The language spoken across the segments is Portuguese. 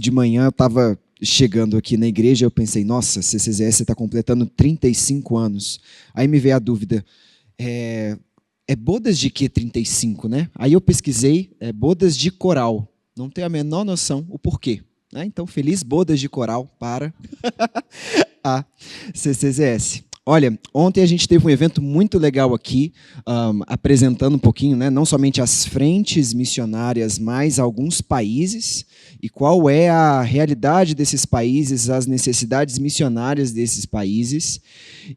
de manhã eu estava chegando aqui na igreja, eu pensei, nossa, CCZS está completando 35 anos. Aí me veio a dúvida, é bodas de que 35, né? Aí eu pesquisei, bodas de coral. Não tenho a menor noção o porquê. Né? Então, feliz bodas de coral para a CCZS. Olha, ontem a gente teve um evento muito legal aqui, apresentando um pouquinho, né, não somente as frentes missionárias, mas alguns países, e qual é a realidade desses países, as necessidades missionárias desses países.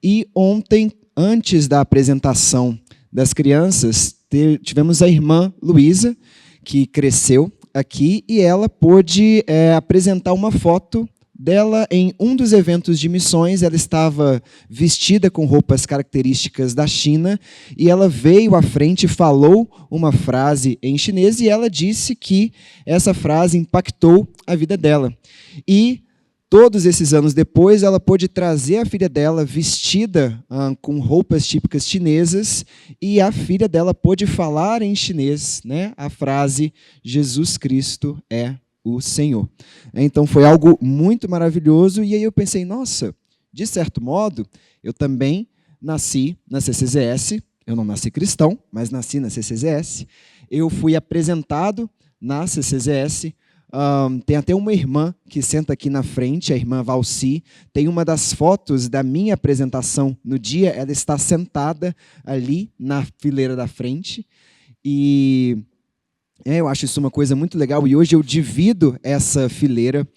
E ontem, antes da apresentação das crianças, tivemos a irmã Luísa, que cresceu aqui, e ela pôde apresentar uma foto dela em um dos eventos de missões. Ela estava vestida com roupas características da China, e ela veio à frente e falou uma frase em chinês, e ela disse que essa frase impactou a vida dela. E todos esses anos depois, ela pôde trazer a filha dela vestida com roupas típicas chinesas, e a filha dela pôde falar em chinês, né, a frase "Jesus Cristo é o Senhor". Então foi algo muito maravilhoso, e aí eu pensei, nossa, de certo modo, eu também nasci na CCZS, eu não nasci cristão, mas nasci na CCZS, eu fui apresentado na CCZS. Tem até uma irmã que senta aqui na frente, a irmã Valci. Tem uma das fotos da minha apresentação no dia, ela está sentada ali na fileira da frente. E eu acho isso uma coisa muito legal, e hoje eu divido essa fileira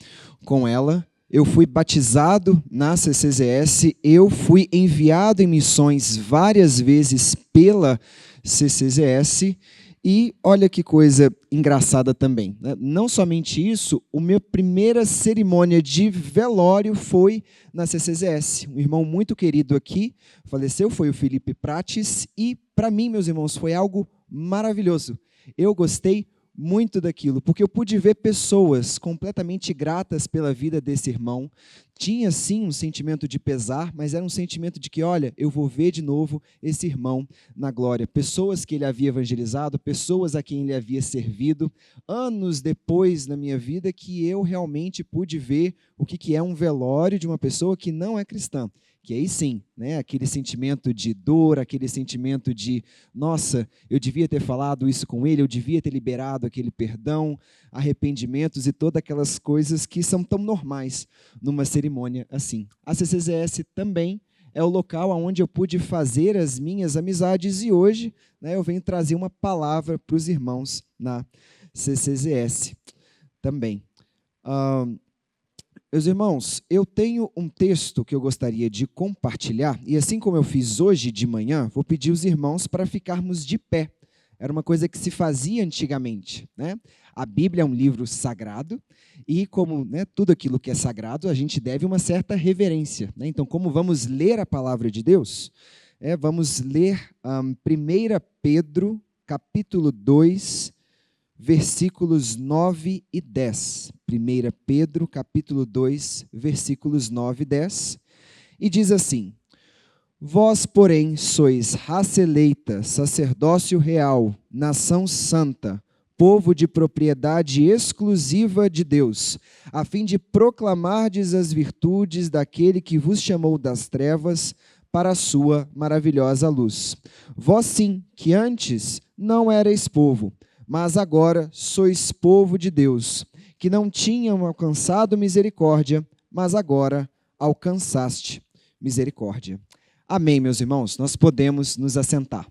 com ela. Eu fui batizado na CCZS, eu fui enviado em missões várias vezes pela CCZS, e olha que coisa engraçada também, né? Não somente isso, a minha primeira cerimônia de velório foi na CCZS. Um irmão muito querido aqui faleceu, foi o Felipe Prates, e para mim, meus irmãos, foi algo maravilhoso. Eu gostei muito daquilo, porque eu pude ver pessoas completamente gratas pela vida desse irmão. Tinha, sim, um sentimento de pesar, mas era um sentimento de que, olha, eu vou ver de novo esse irmão na glória. Pessoas que ele havia evangelizado, pessoas a quem ele havia servido. Anos depois na minha vida que eu realmente pude ver o que é um velório de uma pessoa que não é cristã. Que aí sim, né, aquele sentimento de dor, aquele sentimento de, nossa, eu devia ter falado isso com ele, eu devia ter liberado aquele perdão, arrependimentos e todas aquelas coisas que são tão normais numa cerimônia assim. A CCZS também é o local onde eu pude fazer as minhas amizades, e hoje, né, eu venho trazer uma palavra para os irmãos na CCZS também. Meus irmãos, eu tenho um texto que eu gostaria de compartilhar, e assim como eu fiz hoje de manhã, vou pedir os irmãos para ficarmos de pé. Era uma coisa que se fazia antigamente, né? A Bíblia é um livro sagrado, e como, né, tudo aquilo que é sagrado, a gente deve uma certa reverência, né? Então, como vamos ler a palavra de Deus, vamos ler 1 Pedro, capítulo 2, versículos 9 e 10. 1 Pedro, capítulo 2, versículos 9 e 10. E diz assim: Vós, porém, sois raça eleita, sacerdócio real, nação santa, povo de propriedade exclusiva de Deus, a fim de proclamardes as virtudes daquele que vos chamou das trevas para a sua maravilhosa luz. Vós sim, que antes não erais povo, mas agora sois povo de Deus, que não tinham alcançado misericórdia, mas agora alcançaste misericórdia. Amém, meus irmãos? Nós podemos nos assentar.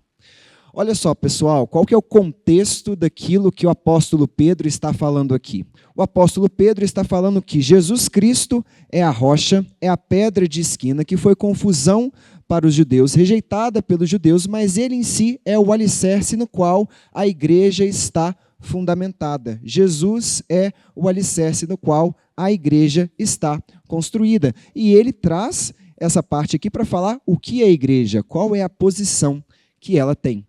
Olha só, pessoal, qual que é o contexto daquilo que o apóstolo Pedro está falando aqui? O apóstolo Pedro está falando que Jesus Cristo é a rocha, é a pedra de esquina, que foi confusão para os judeus, rejeitada pelos judeus, mas ele em si é o alicerce no qual a igreja está fundamentada. Jesus é o alicerce no qual a igreja está construída. E ele traz essa parte aqui para falar o que é a igreja, qual é a posição que ela tem.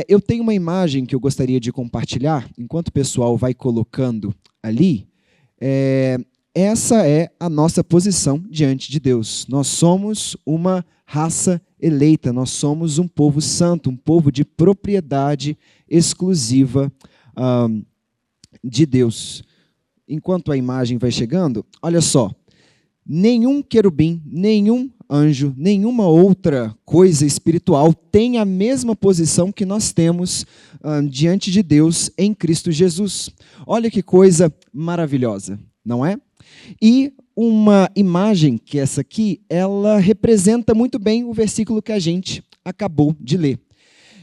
Eu tenho uma imagem que eu gostaria de compartilhar, enquanto o pessoal vai colocando ali. Essa é a nossa posição diante de Deus. Nós somos uma raça eleita, nós somos um povo santo, um povo de propriedade exclusiva de Deus. enquanto a imagem vai chegando, olha só, nenhum querubim, nenhum anjo, nenhuma outra coisa espiritual tem a mesma posição que nós temos diante de Deus em Cristo Jesus. Olha que coisa maravilhosa, não é? E uma imagem que essa aqui, ela representa muito bem o versículo que a gente acabou de ler.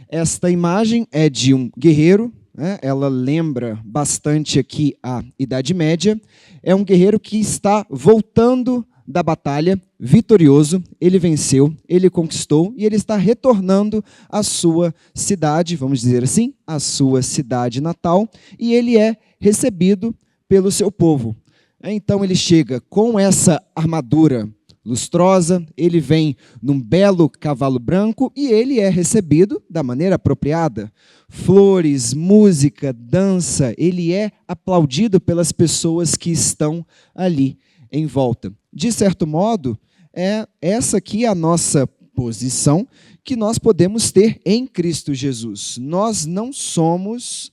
Esta imagem é de um guerreiro, né? Ela lembra bastante aqui a Idade Média. É um guerreiro que está voltando da batalha, vitorioso, ele venceu, ele conquistou e ele está retornando à sua cidade, vamos dizer assim, à sua cidade natal, e ele é recebido pelo seu povo. Então ele chega com essa armadura lustrosa, ele vem num belo cavalo branco e ele é recebido da maneira apropriada. Flores, música, dança, ele é aplaudido pelas pessoas que estão ali em volta. De certo modo, é essa aqui a nossa posição que nós podemos ter em Cristo Jesus. Nós não somos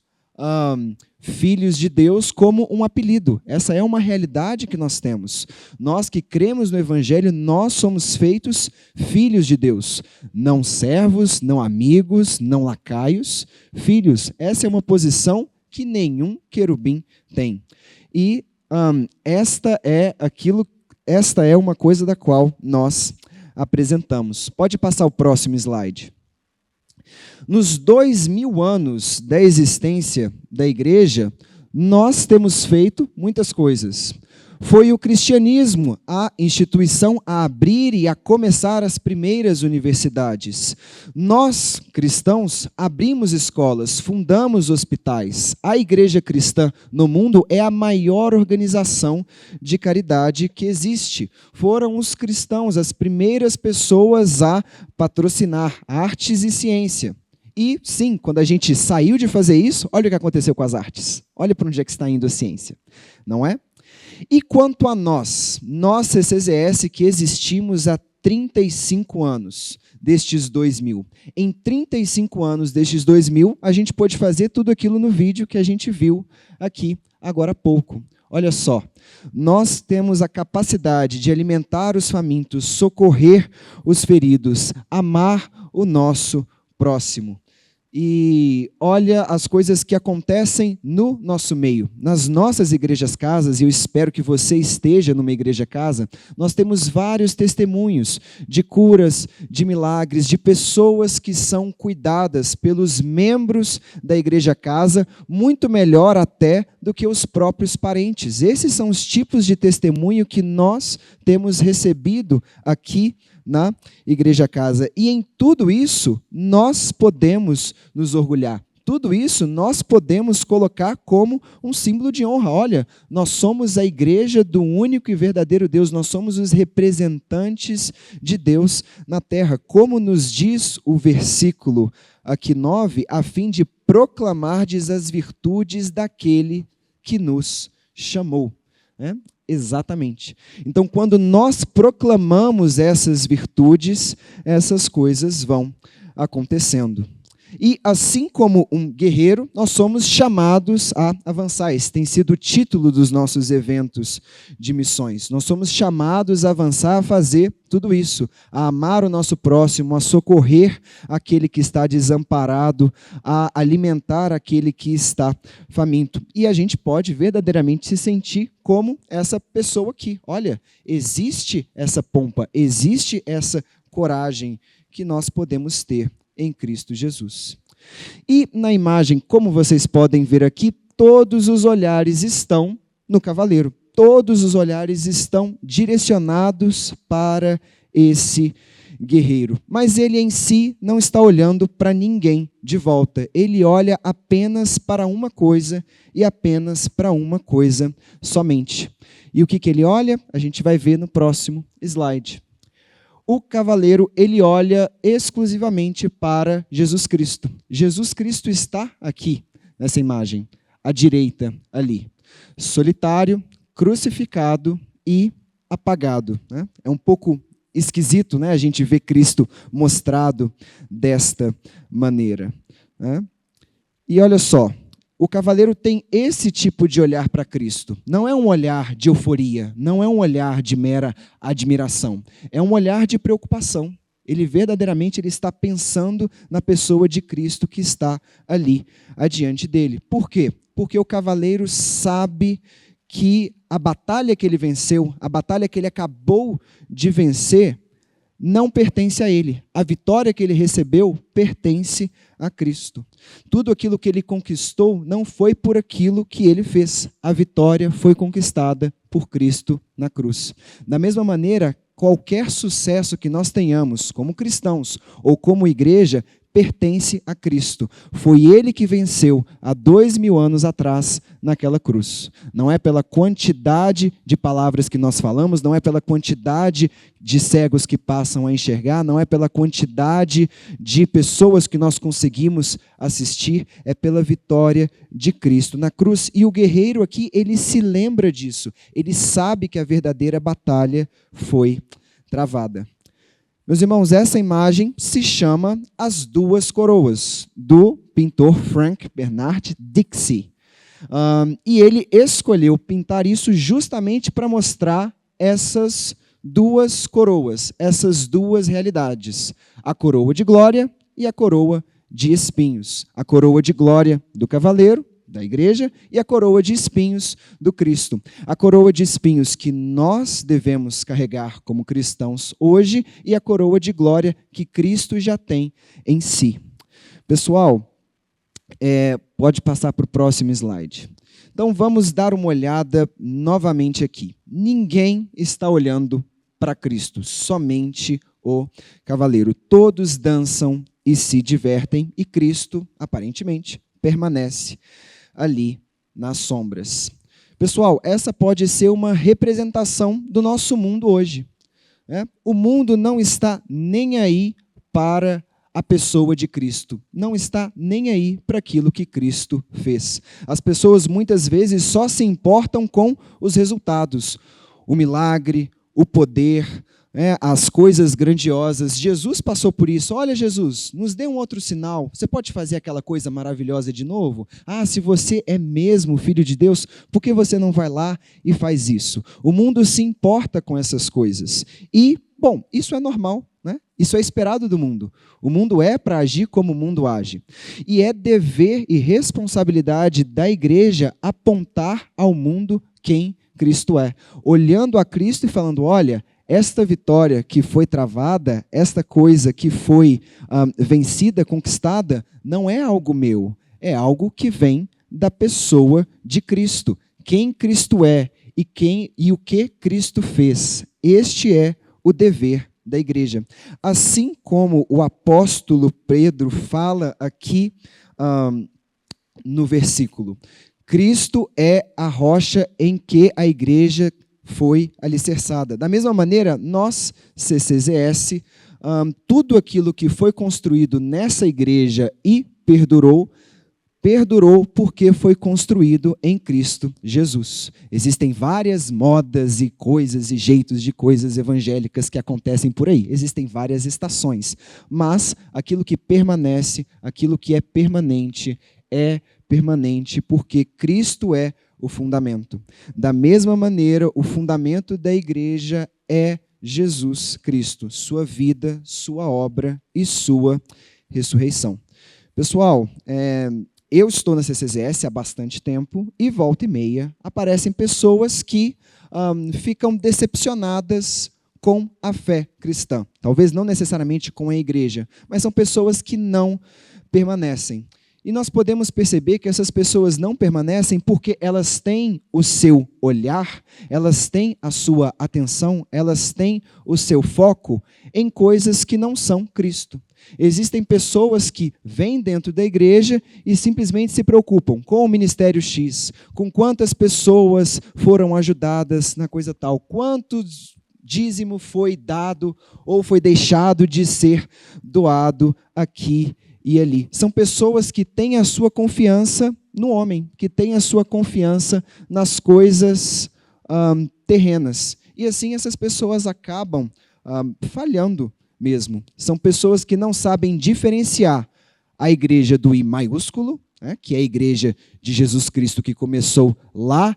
filhos de Deus como um apelido. Essa é uma realidade que nós temos. Nós que cremos no Evangelho, nós somos feitos filhos de Deus. Não servos, não amigos, não lacaios. Filhos, essa é uma posição que nenhum querubim tem. E esta é uma coisa da qual nós apresentamos. Pode passar o próximo slide. Nos 2000 anos da existência da igreja, nós temos feito muitas coisas. Foi o cristianismo a instituição a abrir e a começar as primeiras universidades. Nós, cristãos, abrimos escolas, fundamos hospitais. A igreja cristã no mundo é a maior organização de caridade que existe. Foram os cristãos as primeiras pessoas a patrocinar artes e ciência. E, sim, quando a gente saiu de fazer isso, olha o que aconteceu com as artes. Olha para onde é que está indo a ciência, não é? E quanto a nós CCZS, que existimos há 35 anos destes 2000. Em 35 anos destes 2000, a gente pôde fazer tudo aquilo no vídeo que a gente viu aqui agora há pouco. Olha só, nós temos a capacidade de alimentar os famintos, socorrer os feridos, amar o nosso próximo. E olha as coisas que acontecem no nosso meio. Nas nossas igrejas casas, e eu espero que você esteja numa igreja casa, nós temos vários testemunhos de curas, de milagres, de pessoas que são cuidadas pelos membros da igreja casa, muito melhor até do que os próprios parentes. Esses são os tipos de testemunho que nós temos recebido aqui na Igreja Casa. E em tudo isso, nós podemos nos orgulhar. Tudo isso nós podemos colocar como um símbolo de honra. Olha, nós somos a igreja do único e verdadeiro Deus. Nós somos os representantes de Deus na terra. Como nos diz o versículo aqui 9, a fim de proclamardes as virtudes daquele que nos chamou. Exatamente. Então, quando nós proclamamos essas virtudes, essas coisas vão acontecendo. E assim como um guerreiro, nós somos chamados a avançar. Esse tem sido o título dos nossos eventos de missões. Nós somos chamados a avançar, a fazer tudo isso, a amar o nosso próximo, a socorrer aquele que está desamparado, a alimentar aquele que está faminto. E a gente pode verdadeiramente se sentir como essa pessoa aqui. Olha, existe essa pompa, existe essa coragem que nós podemos ter em Cristo Jesus. E na imagem, como vocês podem ver aqui, todos os olhares estão no cavaleiro. Todos os olhares estão direcionados para esse guerreiro. Mas ele em si não está olhando para ninguém de volta. Ele olha apenas para uma coisa e apenas para uma coisa somente. E o que ele olha? A gente vai ver no próximo slide. O cavaleiro, ele olha exclusivamente para Jesus Cristo. Jesus Cristo está aqui, nessa imagem, à direita, ali. Solitário, crucificado e apagado. É um pouco esquisito, a gente ver Cristo mostrado desta maneira. E olha só, o cavaleiro tem esse tipo de olhar para Cristo. Não é um olhar de euforia, não é um olhar de mera admiração. É um olhar de preocupação. Ele verdadeiramente está pensando na pessoa de Cristo que está ali adiante dele. Por quê? Porque o cavaleiro sabe que a batalha que ele venceu, a batalha que ele acabou de vencer, não pertence a ele. A vitória que ele recebeu pertence a Cristo. Tudo aquilo que ele conquistou não foi por aquilo que ele fez. A vitória foi conquistada por Cristo na cruz. Da mesma maneira, qualquer sucesso que nós tenhamos como cristãos ou como igreja pertence a Cristo. Foi Ele que venceu há 2000 anos atrás naquela cruz. Não é pela quantidade de palavras que nós falamos, não é pela quantidade de cegos que passam a enxergar, não é pela quantidade de pessoas que nós conseguimos assistir, é pela vitória de Cristo na cruz. E o guerreiro aqui, ele se lembra disso. Ele sabe que a verdadeira batalha foi travada. Meus irmãos, essa imagem se chama As Duas Coroas, do pintor Frank Bernard Dixie. E ele escolheu pintar isso justamente para mostrar essas duas coroas, essas duas realidades. A coroa de glória e a coroa de espinhos. A coroa de glória do cavaleiro, da igreja, e a coroa de espinhos do Cristo. A coroa de espinhos que nós devemos carregar como cristãos hoje e a coroa de glória que Cristo já tem em si. Pessoal, pode passar para o próximo slide. Então vamos dar uma olhada novamente aqui. Ninguém está olhando para Cristo, somente o cavaleiro. Todos dançam e se divertem e Cristo, aparentemente, permanece ali nas sombras. Pessoal, essa pode ser uma representação do nosso mundo hoje. O mundo não está nem aí para a pessoa de Cristo. Não está nem aí para aquilo que Cristo fez. As pessoas muitas vezes só se importam com os resultados. O milagre, o poder, as coisas grandiosas. Jesus passou por isso. Olha, Jesus, nos dê um outro sinal. Você pode fazer aquela coisa maravilhosa de novo? Se você é mesmo filho de Deus, por que você não vai lá e faz isso? O mundo se importa com essas coisas. E, bom, isso é normal, né? Isso é esperado do mundo. O mundo é para agir como o mundo age. E é dever e responsabilidade da igreja apontar ao mundo quem Cristo é. Olhando a Cristo e falando, olha, esta vitória que foi travada, esta coisa que foi vencida, conquistada, não é algo meu, é algo que vem da pessoa de Cristo. Quem Cristo é e o que Cristo fez. Este é o dever da igreja. Assim como o apóstolo Pedro fala aqui no versículo, Cristo é a rocha em que a igreja foi alicerçada. Da mesma maneira, nós, CCZS, tudo aquilo que foi construído nessa igreja e perdurou porque foi construído em Cristo Jesus. Existem várias modas e coisas e jeitos de coisas evangélicas que acontecem por aí. Existem várias estações. Mas aquilo que permanece, aquilo que é permanente porque Cristo é o fundamento. Da mesma maneira, o fundamento da igreja é Jesus Cristo, sua vida, sua obra e sua ressurreição. Pessoal, eu estou na CCZS há bastante tempo e volta e meia aparecem pessoas que ficam decepcionadas com a fé cristã. Talvez não necessariamente com a igreja, mas são pessoas que não permanecem. E nós podemos perceber que essas pessoas não permanecem porque elas têm o seu olhar, elas têm a sua atenção, elas têm o seu foco em coisas que não são Cristo. Existem pessoas que vêm dentro da igreja e simplesmente se preocupam com o ministério X, com quantas pessoas foram ajudadas na coisa tal, quantos dízimo foi dado ou foi deixado de ser doado aqui e ali. São pessoas que têm a sua confiança no homem, que têm a sua confiança nas coisas terrenas. E assim essas pessoas acabam falhando mesmo. São pessoas que não sabem diferenciar a igreja do I maiúsculo né, que é a igreja de Jesus Cristo, que começou lá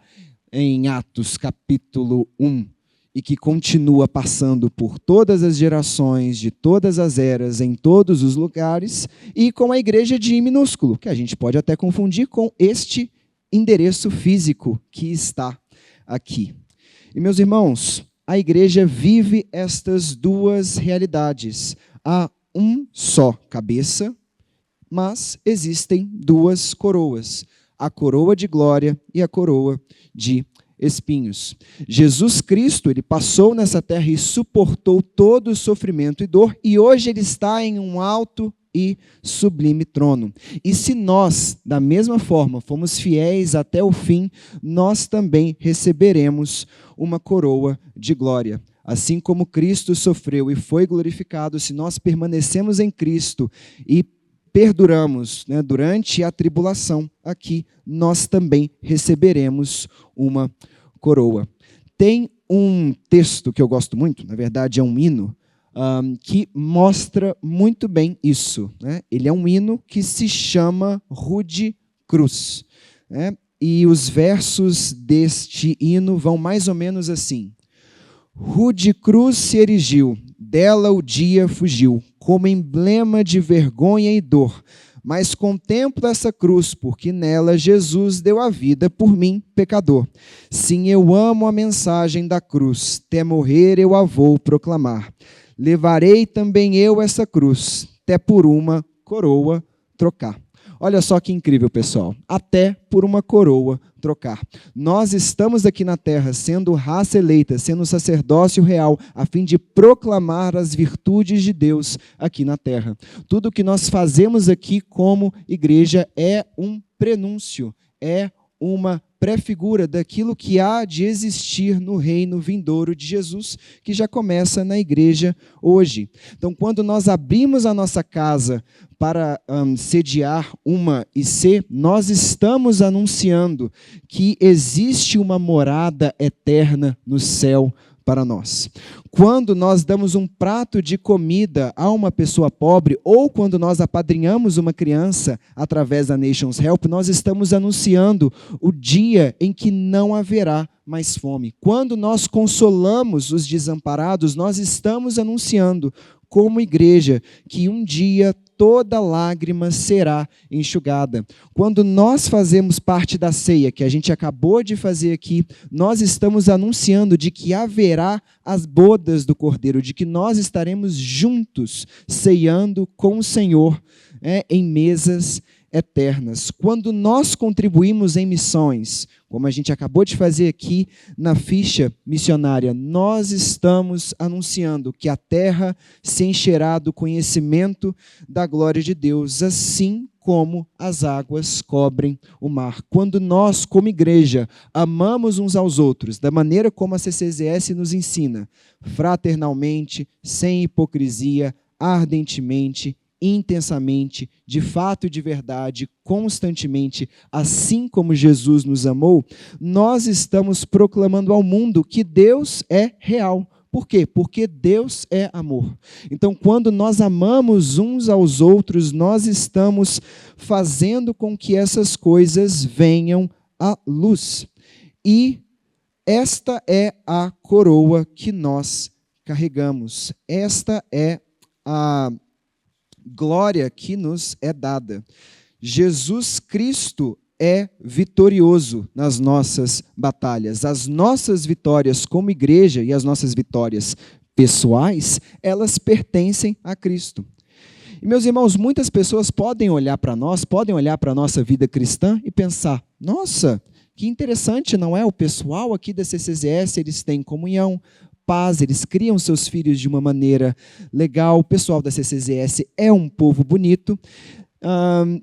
em Atos capítulo 1, e que continua passando por todas as gerações, de todas as eras, em todos os lugares, e com a igreja de I minúsculo, que a gente pode até confundir com este endereço físico que está aqui. E, meus irmãos, a igreja vive estas duas realidades. Há um só cabeça, mas existem duas coroas, a coroa de glória e a coroa de espinhos. Jesus Cristo, ele passou nessa terra e suportou todo o sofrimento e dor, e hoje ele está em um alto e sublime trono. E se nós, da mesma forma, fomos fiéis até o fim, nós também receberemos uma coroa de glória. Assim como Cristo sofreu e foi glorificado, se nós permanecemos em Cristo e perduramos, né, durante a tribulação aqui, nós também receberemos uma coroa. Tem um texto que eu gosto muito, na verdade é um hino, que mostra muito bem isso, né? Ele é um hino que se chama Rude Cruz, né? E os versos deste hino vão mais ou menos assim: Rude cruz se erigiu, dela o dia fugiu, como emblema de vergonha e dor. Mas contemplo essa cruz, porque nela Jesus deu a vida por mim, pecador. Sim, eu amo a mensagem da cruz, até morrer eu a vou proclamar. Levarei também eu essa cruz, até por uma coroa trocar. Olha só que incrível, pessoal. Até por uma coroa trocar. Nós estamos aqui na terra sendo raça eleita, sendo sacerdócio real, a fim de proclamar as virtudes de Deus aqui na terra. Tudo o que nós fazemos aqui como igreja é um prenúncio, é uma prefigura daquilo que há de existir no reino vindouro de Jesus, que já começa na igreja hoje. Então, quando nós abrimos a nossa casa para sediar uma IC, nós estamos anunciando que existe uma morada eterna no céu para nós. Quando nós damos um prato de comida a uma pessoa pobre, ou quando nós apadrinhamos uma criança através da Nations Help, nós estamos anunciando o dia em que não haverá mais fome. Quando nós consolamos os desamparados, nós estamos anunciando, como igreja, que um dia toda lágrima será enxugada. Quando nós fazemos parte da ceia, que a gente acabou de fazer aqui, nós estamos anunciando de que haverá as bodas do Cordeiro, de que nós estaremos juntos, ceando com o Senhor, em mesas eternas. Quando nós contribuímos em missões, como a gente acabou de fazer aqui na ficha missionária, nós estamos anunciando que a terra se encherá do conhecimento da glória de Deus, assim como as águas cobrem o mar. Quando nós, como igreja, amamos uns aos outros, da maneira como a CCZS nos ensina, fraternalmente, sem hipocrisia, ardentemente, intensamente, de fato e de verdade, constantemente, assim como Jesus nos amou, nós estamos proclamando ao mundo que Deus é real. Por quê? Porque Deus é amor. Então, quando nós amamos uns aos outros, nós estamos fazendo com que essas coisas venham à luz. E esta é a coroa que nós carregamos. Esta é a glória que nos é dada. Jesus Cristo é vitorioso nas nossas batalhas. As nossas vitórias como igreja e as nossas vitórias pessoais, elas pertencem a Cristo. E, meus irmãos, muitas pessoas podem olhar para nós, podem olhar para a nossa vida cristã e pensar, nossa, que interessante, não é? O pessoal aqui da CCZS, eles têm comunhão, paz, eles criam seus filhos de uma maneira legal, o pessoal da CCZS é um povo bonito,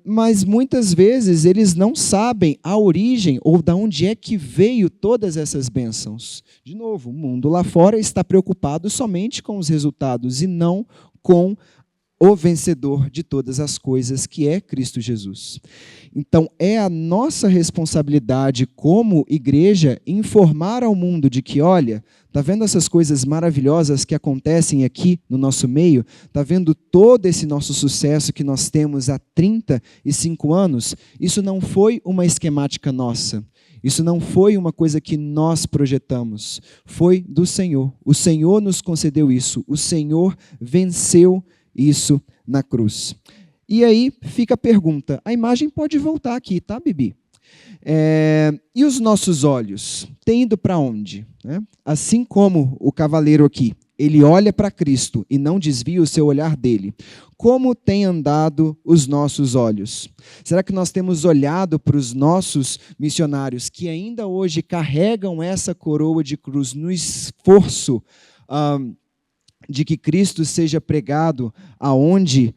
mas muitas vezes eles não sabem a origem ou de onde é que veio todas essas bênçãos. De novo, o mundo lá fora está preocupado somente com os resultados e não com o vencedor de todas as coisas, que é Cristo Jesus. Então, é a nossa responsabilidade como igreja informar ao mundo de que, olha, está vendo essas coisas maravilhosas que acontecem aqui no nosso meio? Está vendo todo esse nosso sucesso que nós temos há 35 anos? Isso não foi uma esquemática nossa. Isso não foi uma coisa que nós projetamos. Foi do Senhor. O Senhor nos concedeu isso. O Senhor venceu isso na cruz. E aí fica a pergunta. A imagem pode voltar aqui, tá, Bibi? E os nossos olhos? Têm ido para onde? Assim como o cavaleiro aqui, ele olha para Cristo e não desvia o seu olhar dele. Como tem andado os nossos olhos? Será que nós temos olhado para os nossos missionários que ainda hoje carregam essa coroa de cruz no esforço de que Cristo seja pregado aonde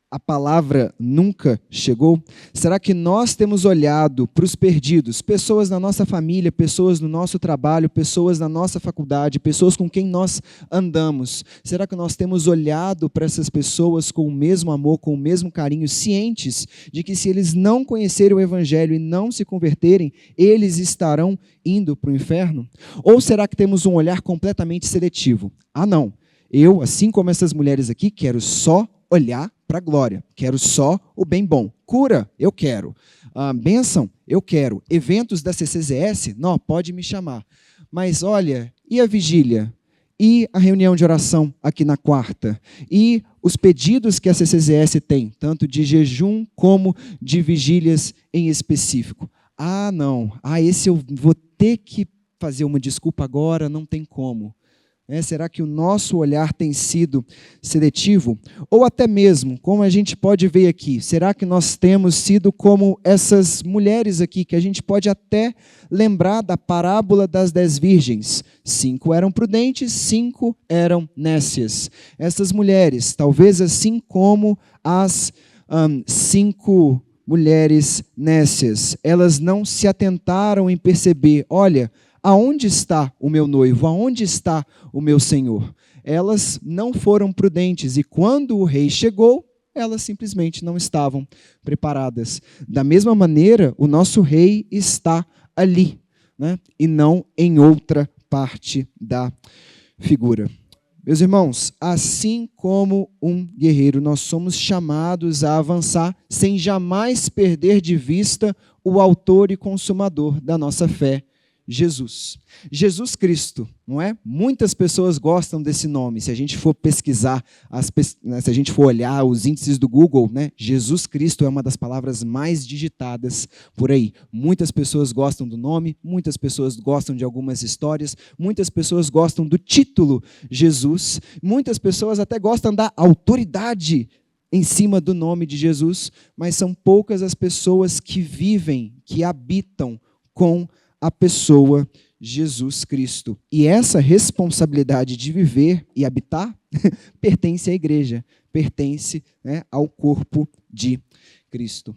a palavra nunca chegou? Será que nós temos olhado para os perdidos, pessoas na nossa família, pessoas no nosso trabalho, pessoas na nossa faculdade, pessoas com quem nós andamos? Será que nós temos olhado para essas pessoas com o mesmo amor, com o mesmo carinho, cientes de que se eles não conhecerem o Evangelho e não se converterem, eles estarão indo para o inferno? Ou será que temos um olhar completamente seletivo? Ah, não, eu, assim como essas mulheres aqui, quero só olhar para a glória, quero só o bem bom. Cura, eu quero. Bênção, eu quero. Eventos da CCZS, não, pode me chamar. Mas olha, e a vigília? E a reunião de oração aqui na quarta? E os pedidos que a CCZS tem, tanto de jejum como de vigílias em específico? Ah, não, esse eu vou ter que fazer uma desculpa agora, não tem como. Será que o nosso olhar tem sido seletivo? Ou até mesmo, como a gente pode ver aqui, será que nós temos sido como essas mulheres aqui, que a gente pode até lembrar da parábola das 10 virgens? 5 eram prudentes, 5 eram nécias. Essas mulheres, talvez assim como as 5 mulheres nécias, elas não se atentaram em perceber, olha, aonde está o meu noivo? Aonde está o meu Senhor? Elas não foram prudentes e quando o rei chegou, elas simplesmente não estavam preparadas. Da mesma maneira, o nosso rei está ali, e não em outra parte da figura. Meus irmãos, assim como um guerreiro, nós somos chamados a avançar sem jamais perder de vista o autor e consumador da nossa fé, Jesus. Jesus Cristo, não é? Muitas pessoas gostam desse nome. Se a gente for pesquisar, se a gente for olhar os índices do Google, Jesus Cristo é uma das palavras mais digitadas por aí. Muitas pessoas gostam do nome, muitas pessoas gostam de algumas histórias, muitas pessoas gostam do título Jesus, muitas pessoas até gostam da autoridade em cima do nome de Jesus, mas são poucas as pessoas que vivem, que habitam com a pessoa Jesus Cristo. E essa responsabilidade de viver e habitar pertence à igreja, pertence ao corpo de Cristo.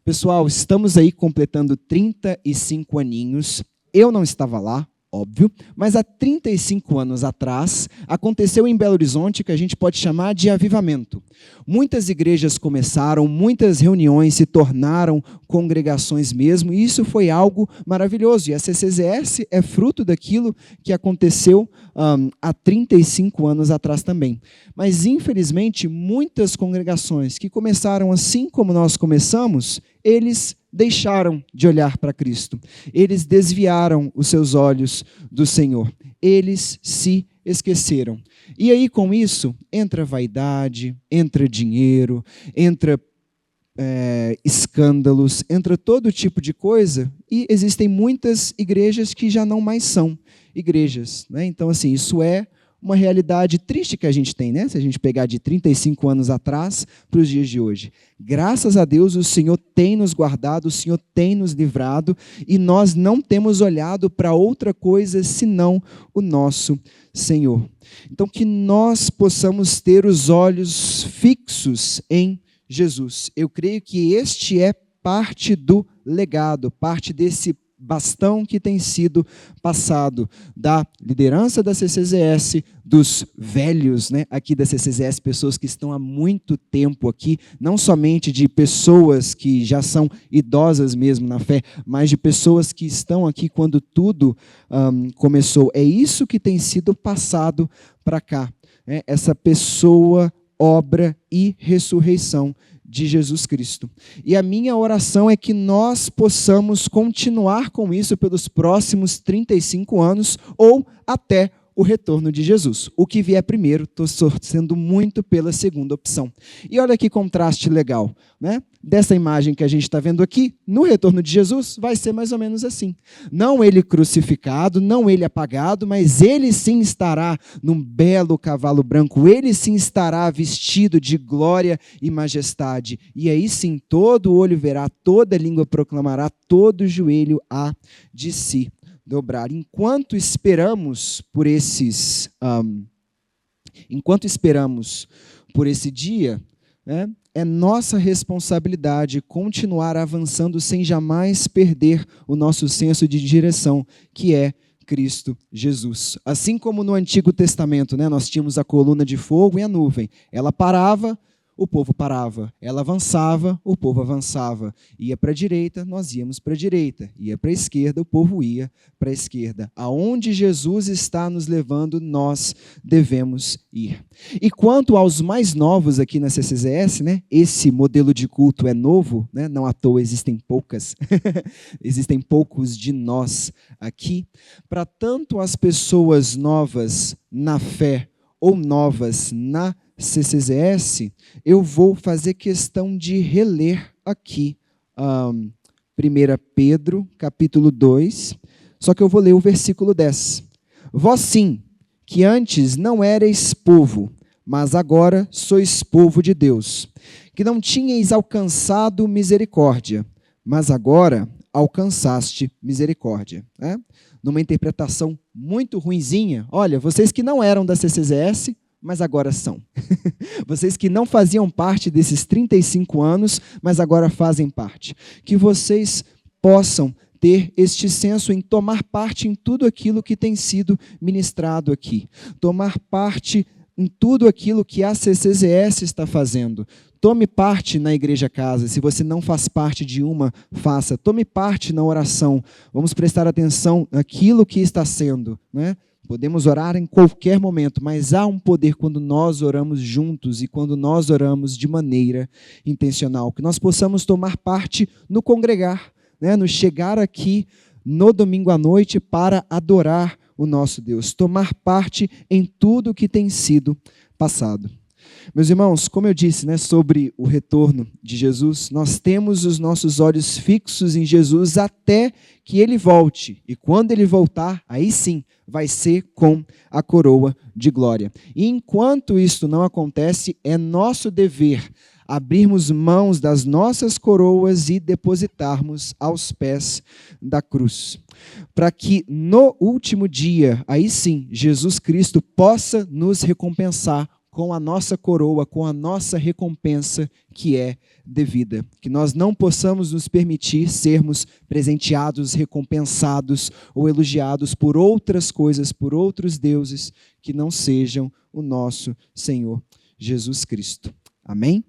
Pessoal, estamos aí completando 35 aninhos. Eu não estava lá, óbvio, mas há 35 anos atrás, aconteceu em Belo Horizonte que a gente pode chamar de avivamento. Muitas igrejas começaram, muitas reuniões se tornaram congregações mesmo, e isso foi algo maravilhoso. E a CCZS é fruto daquilo que aconteceu há 35 anos atrás também. Mas, infelizmente, muitas congregações que começaram assim como nós começamos, eles deixaram de olhar para Cristo. Eles desviaram os seus olhos do Senhor. Eles se esqueceram. E aí, com isso, entra vaidade, entra dinheiro, entra escândalos, entra todo tipo de coisa, e existem muitas igrejas que já não mais são igrejas. Então, assim, isso é uma realidade triste que a gente tem, se a gente pegar de 35 anos atrás para os dias de hoje. Graças a Deus, o Senhor tem nos guardado, o Senhor tem nos livrado, e nós não temos olhado para outra coisa senão o nosso Senhor. Então, que nós possamos ter os olhos fixos em Jesus. Eu creio que este é parte do legado, parte desse bastão que tem sido passado da liderança da CCZS, dos velhos, né, aqui da CCZS, pessoas que estão há muito tempo aqui, não somente de pessoas que já são idosas mesmo na fé, mas de pessoas que estão aqui quando tudo começou. É isso que tem sido passado para cá, né? Essa pessoa, obra e ressurreição de Jesus Cristo. E a minha oração é que nós possamos continuar com isso pelos próximos 35 anos ou até o retorno de Jesus. O que vier primeiro, estou torcendo muito pela segunda opção. E olha que contraste legal, né? Dessa imagem que a gente está vendo aqui, no retorno de Jesus, vai ser mais ou menos assim. Não ele crucificado, não ele apagado, mas ele sim estará num belo cavalo branco, ele sim estará vestido de glória e majestade. E aí sim, todo olho verá, toda língua proclamará, todo joelho há de si dobrar. Enquanto esperamos por esse dia, né, é nossa responsabilidade continuar avançando sem jamais perder o nosso senso de direção, que é Cristo Jesus. Assim como no Antigo Testamento, né, nós tínhamos a coluna de fogo e a nuvem. Ela parava, o povo parava. Ela avançava, o povo avançava. Ia para a direita, nós íamos para a direita. Ia para a esquerda, o povo ia para a esquerda. Aonde Jesus está nos levando, nós devemos ir. E quanto aos mais novos aqui na CCZS, né, esse modelo de culto é novo, né, não à toa existem existem poucos de nós aqui. Para tanto as pessoas novas na fé ou novas na CCZS, eu vou fazer questão de reler aqui 1 Pedro, capítulo 2, só que eu vou ler o versículo 10. Vós sim, que antes não erais povo, mas agora sois povo de Deus, que não tinhais alcançado misericórdia, mas agora alcançaste misericórdia. Né? Numa interpretação muito ruinzinha, olha, vocês que não eram da CCZS, mas agora são. Vocês que não faziam parte desses 35 anos, mas agora fazem parte. Que vocês possam ter este senso em tomar parte em tudo aquilo que tem sido ministrado aqui. Tomar parte em tudo aquilo que a CCZS está fazendo. Tome parte na Igreja Casa. Se você não faz parte de uma, faça. Tome parte na oração. Vamos prestar atenção naquilo que está sendo, né? Podemos orar em qualquer momento, mas há um poder quando nós oramos juntos e quando nós oramos de maneira intencional. Que nós possamos tomar parte no congregar, né? No chegar aqui no domingo à noite para adorar o nosso Deus. Tomar parte em tudo que tem sido passado. Meus irmãos, como eu disse, né, sobre o retorno de Jesus, nós temos os nossos olhos fixos em Jesus até que Ele volte. E quando Ele voltar, aí sim, vai ser com a coroa de glória. E enquanto isto não acontece, é nosso dever abrirmos mãos das nossas coroas e depositarmos aos pés da cruz. Para que no último dia, aí sim, Jesus Cristo possa nos recompensar com a nossa coroa, com a nossa recompensa que é devida. Que nós não possamos nos permitir sermos presenteados, recompensados ou elogiados por outras coisas, por outros deuses que não sejam o nosso Senhor Jesus Cristo. Amém?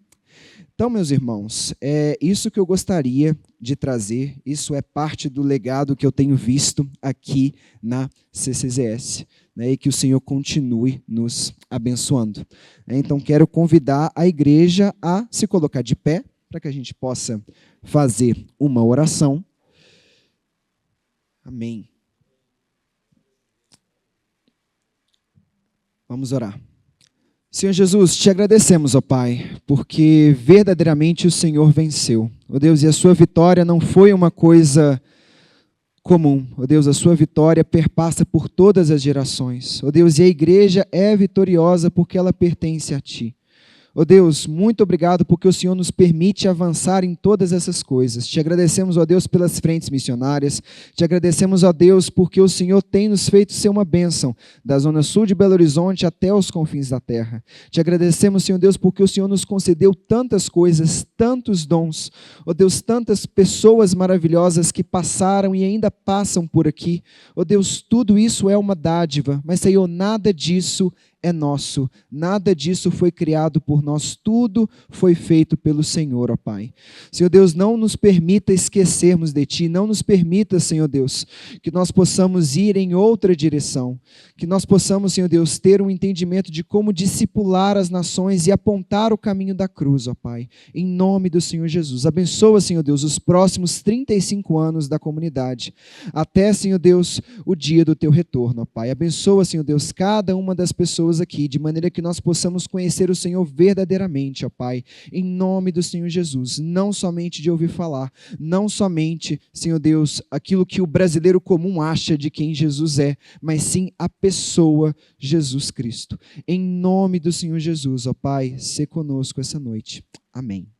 Então, meus irmãos, é isso que eu gostaria de trazer, isso é parte do legado que eu tenho visto aqui na CCZS, né, e que o Senhor continue nos abençoando. Então, quero convidar a igreja a se colocar de pé, para que a gente possa fazer uma oração. Amém. Vamos orar. Senhor Jesus, te agradecemos, ó Pai, porque verdadeiramente o Senhor venceu. Ó Deus, e a sua vitória não foi uma coisa comum. Ó Deus, a sua vitória perpassa por todas as gerações. Ó Deus, e a igreja é vitoriosa porque ela pertence a Ti. Ó Deus, muito obrigado porque o Senhor nos permite avançar em todas essas coisas. Te agradecemos, ó Deus, pelas frentes missionárias. Te agradecemos, ó Deus, porque o Senhor tem nos feito ser uma bênção, da zona sul de Belo Horizonte até os confins da terra. Te agradecemos, Senhor Deus, porque o Senhor nos concedeu tantas coisas, tantos dons. Ó Deus, tantas pessoas maravilhosas que passaram e ainda passam por aqui. Ó Deus, tudo isso é uma dádiva, mas, Senhor, nada disso é nosso, nada disso foi criado por nós, tudo foi feito pelo Senhor, ó Pai. Senhor Deus, não nos permita esquecermos de Ti, não nos permita, Senhor Deus, que nós possamos ir em outra direção, que nós possamos, Senhor Deus, ter um entendimento de como discipular as nações e apontar o caminho da cruz, ó Pai, em nome do Senhor Jesus. Abençoa, Senhor Deus, os próximos 35 anos da comunidade, até, Senhor Deus, o dia do Teu retorno, ó Pai. Abençoa, Senhor Deus, cada uma das pessoas aqui, de maneira que nós possamos conhecer o Senhor verdadeiramente, ó Pai, em nome do Senhor Jesus, não somente de ouvir falar, não somente, Senhor Deus, aquilo que o brasileiro comum acha de quem Jesus é, mas sim a pessoa Jesus Cristo. Em nome do Senhor Jesus, ó Pai, sê conosco essa noite. Amém.